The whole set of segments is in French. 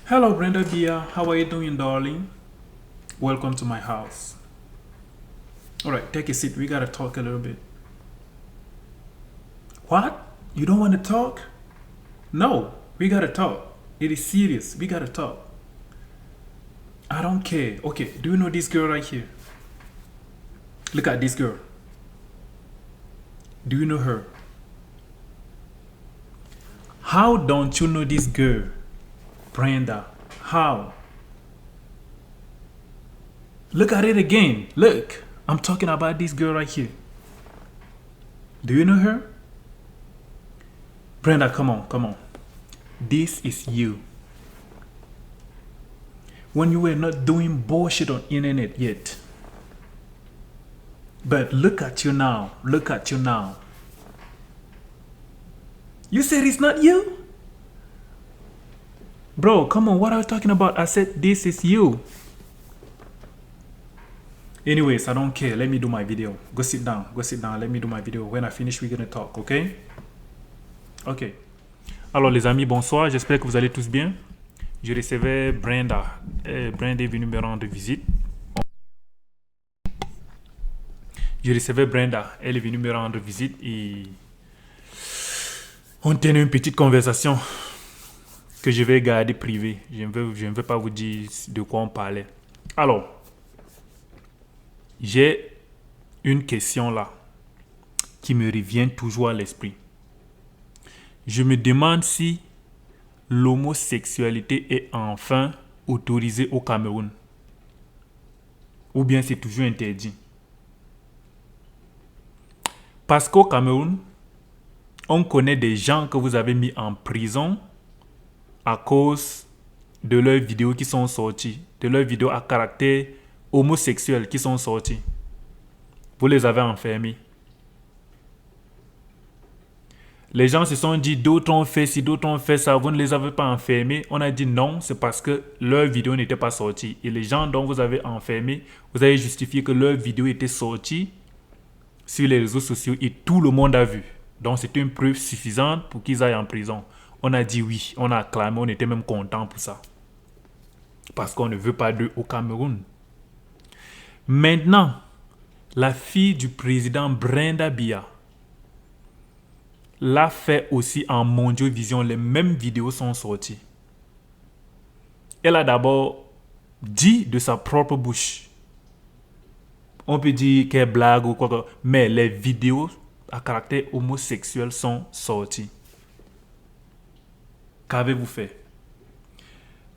Hello, Brenda Bia. How are you doing, darling? Welcome to my house. All right, take a seat. We gotta talk a little bit. What? You don't want to talk? No, we gotta talk. It is serious. We gotta talk. I don't care. Okay, do you know this girl right here? Look at this girl. Do you know her? How don't you know this girl, Brenda? How? Look at it again. Look, I'm talking about this girl right here. Do you know her? Brenda, come on, come on. This is you. When you were not doing bullshit on internet yet. But look at you now. Look at you now. You said it's not you? Bro, come on, what are you talking about? I said this is you. Anyways, I don't care. Let me do my video. Go sit down. Go sit down. Let me do my video. When I finish, we're gonna talk, okay? Ok. Alors les amis, bonsoir. J'espère que vous allez tous bien. Je recevais Brenda. Brenda est venue me rendre visite. Je recevais Brenda. Elle est venue me rendre visite et on tenait une petite conversation que je vais garder privée. Je ne veux pas vous dire de quoi on parlait. Alors, j'ai une question là qui me revient toujours à l'esprit. Je me demande si l'homosexualité est enfin autorisée au Cameroun. Ou bien c'est toujours interdit. Parce qu'au Cameroun, on connaît des gens que vous avez mis en prison à cause de leurs vidéos qui sont sorties, de leurs vidéos à caractère homosexuel qui sont sorties. Vous les avez enfermés. Les gens se sont dit, d'autres ont fait ci, d'autres ont fait ça, vous ne les avez pas enfermés. On a dit non, c'est parce que leurs vidéos n'étaient pas sorties. Et les gens dont vous avez enfermés, vous avez justifié que leurs vidéos étaient sorties sur les réseaux sociaux et tout le monde a vu. Donc c'était une preuve suffisante pour qu'ils aillent en prison. On a dit oui, on a acclamé, on était même content pour ça. Parce qu'on ne veut pas d'eux au Cameroun. Maintenant, la fille du président Brenda Bia l'a fait aussi en Mondiovision. Les mêmes vidéos sont sorties. Elle a d'abord dit de sa propre bouche. On peut dire qu'elle blague ou quoi, mais les vidéos à caractère homosexuel sont sorties. Qu'avez-vous fait?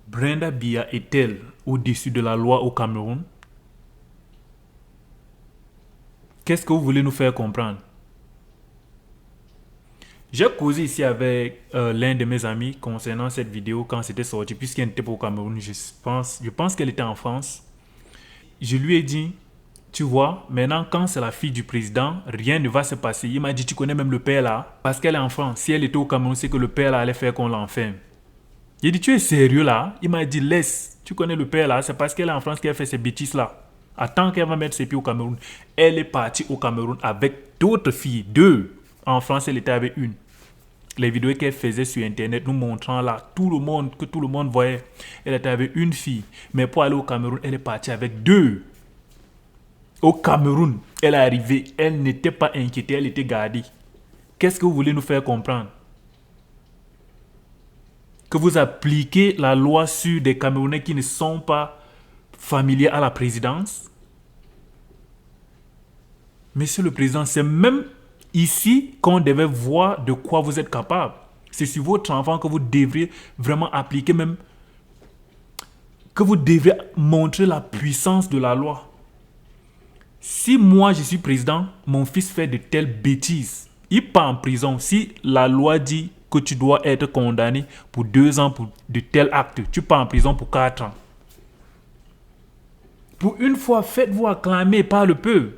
Brenda Bia est-elle au-dessus de la loi au Cameroun? Qu'est-ce que vous voulez nous faire comprendre? J'ai causé ici avec l'un de mes amis concernant cette vidéo quand c'était sorti, puisqu'elle n'était pas au Cameroun. Je pense qu'elle était en France. Je lui ai dit, tu vois, maintenant quand c'est la fille du président, rien ne va se passer. Il m'a dit, tu connais même le père là, parce qu'elle est en France. Si elle était au Cameroun, c'est que le père là allait faire qu'on l'enferme. J'ai dit, tu es sérieux là? Il m'a dit, laisse, tu connais le père là, c'est parce qu'elle est en France qu'elle fait ces bêtises là. Attends qu'elle va mettre ses pieds au Cameroun. Elle est partie au Cameroun avec d'autres filles, deux. En France, elle était avec une. Les vidéos qu'elle faisait sur Internet nous montrant là, que tout le monde voyait. Elle était avec une fille. Mais pour aller au Cameroun, elle est partie avec deux. Au Cameroun, elle est arrivée. Elle n'était pas inquiétée, elle était gardée. Qu'est-ce que vous voulez nous faire comprendre? Que vous appliquez la loi sur des Camerounais qui ne sont pas familiers à la présidence? Monsieur le Président, c'est même ici qu'on devait voir de quoi vous êtes capable. C'est sur votre enfant que vous devriez vraiment appliquer même, que vous devriez montrer la puissance de la loi. Si moi je suis président, mon fils fait de telles bêtises, il part en prison. Si la loi dit que tu dois être condamné pour 2 ans pour de tels actes, tu pars en prison pour 4 ans. Pour une fois, faites-vous acclamer par le peuple.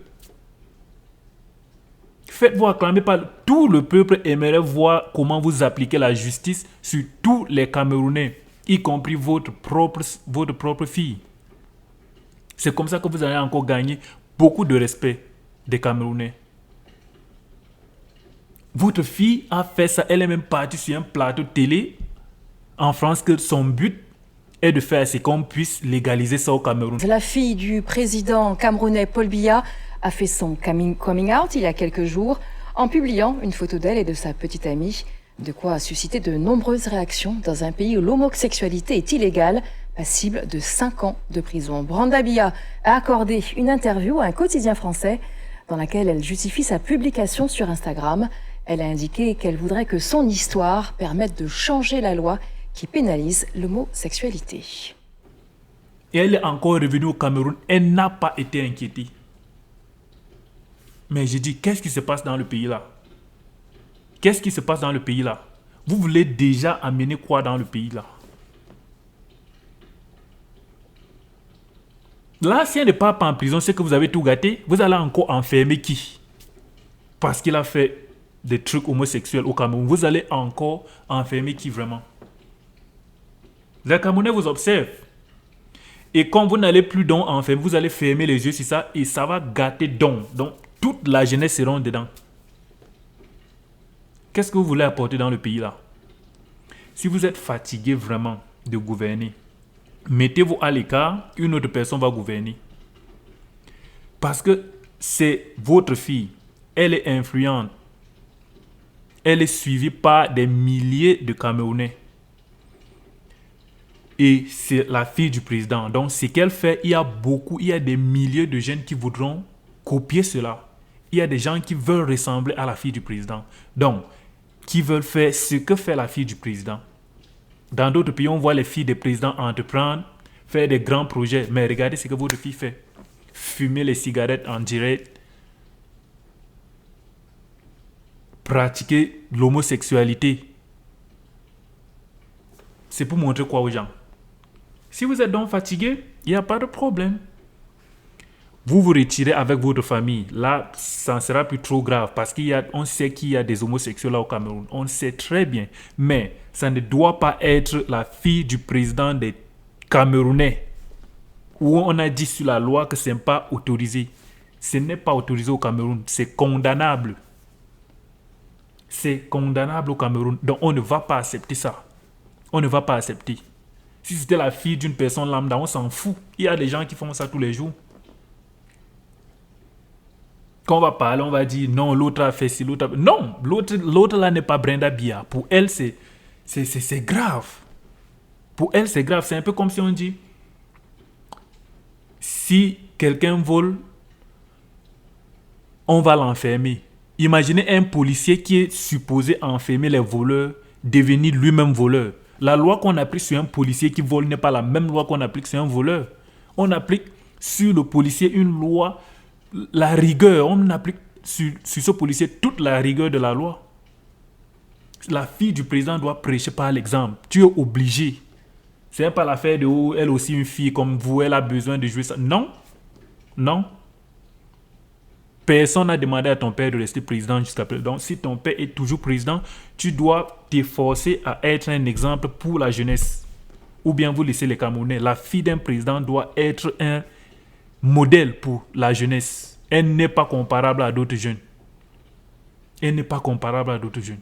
Faites-vous acclamer par tout le peuple. Aimerait voir comment vous appliquez la justice sur tous les Camerounais, y compris votre propre fille. C'est comme ça que vous allez encore gagner beaucoup de respect des Camerounais. Votre fille a fait ça, elle est même partie sur un plateau télé en France que son but, est de faire, c'est qu'on puisse légaliser ça au Cameroun. La fille du président camerounais Paul Biya a fait son coming out il y a quelques jours en publiant une photo d'elle et de sa petite amie, de quoi susciter de nombreuses réactions dans un pays où l'homosexualité est illégale, passible de 5 ans de prison. Brenda Biya a accordé une interview à un quotidien français dans laquelle elle justifie sa publication sur Instagram. Elle a indiqué qu'elle voudrait que son histoire permette de changer la loi qui pénalise l'homosexualité. Et elle est encore revenue au Cameroun. Elle n'a pas été inquiétée. Mais je dis, qu'est-ce qui se passe dans le pays là? Qu'est-ce qui se passe dans le pays là? Vous voulez déjà amener quoi dans le pays là? Là, si elle n'est pas en prison, c'est que vous avez tout gâté. Vous allez encore enfermer qui? Parce qu'il a fait des trucs homosexuels au Cameroun. Vous allez encore enfermer qui vraiment? Les Camerounais vous observent. Et quand vous n'allez plus donc enfermer, vous allez fermer les yeux sur ça et ça va gâter donc toute la jeunesse sera dedans. Qu'est-ce que vous voulez apporter dans le pays là? Si vous êtes fatigué vraiment de gouverner, mettez-vous à l'écart, une autre personne va gouverner. Parce que c'est votre fille, elle est influente. Elle est suivie par des milliers de Camerounais. Et c'est la fille du président. Donc, ce qu'elle fait, il y a des milliers de jeunes qui voudront copier cela. Il y a des gens qui veulent ressembler à la fille du président. Donc, qui veulent faire ce que fait la fille du président. Dans d'autres pays, on voit les filles des présidents entreprendre, faire des grands projets. Mais regardez ce que votre fille fait. Fumer les cigarettes en direct. Pratiquer l'homosexualité. C'est pour montrer quoi aux gens? Si vous êtes donc fatigué, il n'y a pas de problème. Vous vous retirez avec votre famille. Là, ça ne sera plus trop grave parce qu'on sait qu'il y a des homosexuels là au Cameroun. On le sait très bien. Mais ça ne doit pas être la fille du président des Camerounais où on a dit sur la loi que ce n'est pas autorisé. Ce n'est pas autorisé au Cameroun. C'est condamnable. C'est condamnable au Cameroun. Donc on ne va pas accepter ça. On ne va pas accepter. Si c'était la fille d'une personne lambda, on s'en fout. Il y a des gens qui font ça tous les jours. Quand on va parler, on va dire non, l'autre a fait ci, l'autre a... Non, l'autre là n'est pas Brenda Biya. Pour elle, c'est grave. Pour elle, c'est grave. C'est un peu comme si on dit si quelqu'un vole, on va l'enfermer. Imaginez un policier qui est supposé enfermer les voleurs, devenir lui-même voleur. La loi qu'on applique sur un policier qui vole n'est pas la même loi qu'on applique sur un voleur. On applique sur le policier une loi, la rigueur. On applique sur ce policier toute la rigueur de la loi. La fille du président doit prêcher par l'exemple. Tu es obligé. Ce n'est pas l'affaire de oh, elle aussi une fille comme vous, elle a besoin de jouer ça. Non. Non. Personne n'a demandé à ton père de rester président jusqu'à présent. Donc, si ton père est toujours président, tu dois t'efforcer à être un exemple pour la jeunesse. Ou bien vous laissez les Camerounais. La fille d'un président doit être un modèle pour la jeunesse. Elle n'est pas comparable à d'autres jeunes. Elle n'est pas comparable à d'autres jeunes.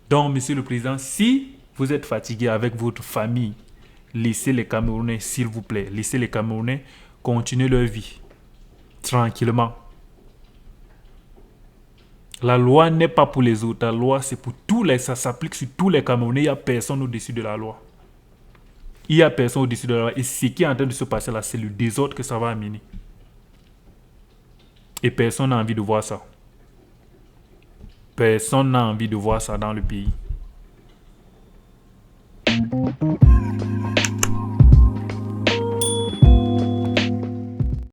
Donc, monsieur le président, si vous êtes fatigué avec votre famille, laissez les Camerounais, s'il vous plaît. Laissez les Camerounais continuer leur vie. Tranquillement. La loi n'est pas pour les autres. La loi, c'est pour tous les... Ça s'applique sur tous les Camerounais. Il n'y a personne au-dessus de la loi. Il n'y a personne au-dessus de la loi. Et ce qui est en train de se passer là, c'est le désordre que ça va amener. Et personne n'a envie de voir ça. Personne n'a envie de voir ça dans le pays.